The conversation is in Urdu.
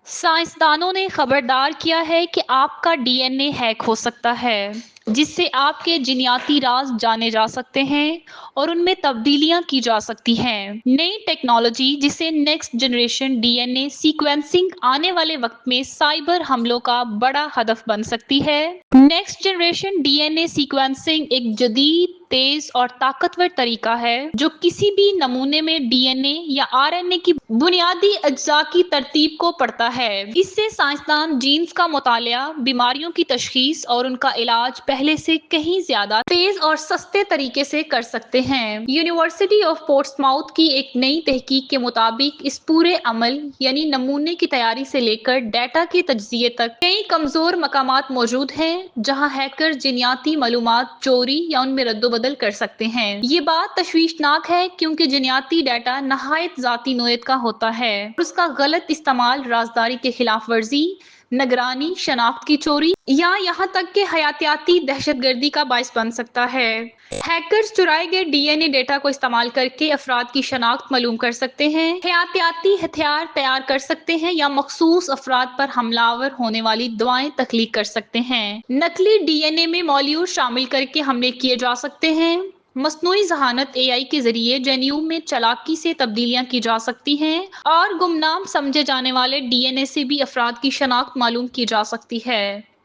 سائنسدانوں نے خبردار کیا ہے کہ آپ کا ڈی این اے ہیک ہو سکتا ہے، جس سے آپ کے جینیاتی راز جانے جا سکتے ہیں اور ان میں تبدیلیاں کی جا سکتی ہیں۔ نئی ٹیکنالوجی جسے نیکسٹ جنریشن ڈی این اے سیکوینسنگ آنے والے وقت میں سائبر حملوں کا بڑا ہدف بن سکتی ہے۔ نیکسٹ جنریشن ڈی این اے سیکوینسنگ ایک جدید، تیز اور طاقتور طریقہ ہے جو کسی بھی نمونے میں ڈی این اے یا آر این اے کی بنیادی اجزاء کی ترتیب کو پڑھتا ہے۔ اس سے سائنسدان جینز کا مطالعہ، بیماریوں کی تشخیص اور ان کا علاج پہلے سے کہیں زیادہ تیز اور سستے طریقے سے کر سکتے ہیں۔ یونیورسٹی آف پورٹسماؤتھ کی ایک نئی تحقیق کے مطابق اس پورے عمل یعنی نمونے کی تیاری سے لے کر ڈیٹا کے تجزیے تک کئی کمزور مقامات موجود ہیں جہاں ہیکر جینیاتی معلومات چوری یا ان میں رد و بدل کر سکتے ہیں۔ یہ بات تشویشناک ہے کیونکہ جینیاتی ڈیٹا نہایت ذاتی نوعیت کا ہوتا ہے اور اس کا غلط استعمال رازداری کی خلاف ورزی، نگرانی، شناخت کی چوری یا یہاں تک کہ حیاتیاتی دہشت گردی کا باعث بن سکتا ہے۔ ہیکرز چرائے گئے ڈی این اے ڈیٹا کو استعمال کر کے افراد کی شناخت معلوم کر سکتے ہیں، حیاتیاتی ہتھیار تیار کر سکتے ہیں یا مخصوص افراد پر حملہ آور ہونے والی دوائیں تخلیق کر سکتے ہیں۔ نقلی ڈی این اے میں مولیکول شامل کر کے حملے کیے جا سکتے ہیں۔ مصنوعی ذہانت اے آئی کے ذریعے جینیوم میں چالاکی سے تبدیلیاں کی جا سکتی ہیں اور گمنام سمجھے جانے والے ڈی این اے سے بھی افراد کی شناخت معلوم کی جا سکتی ہے۔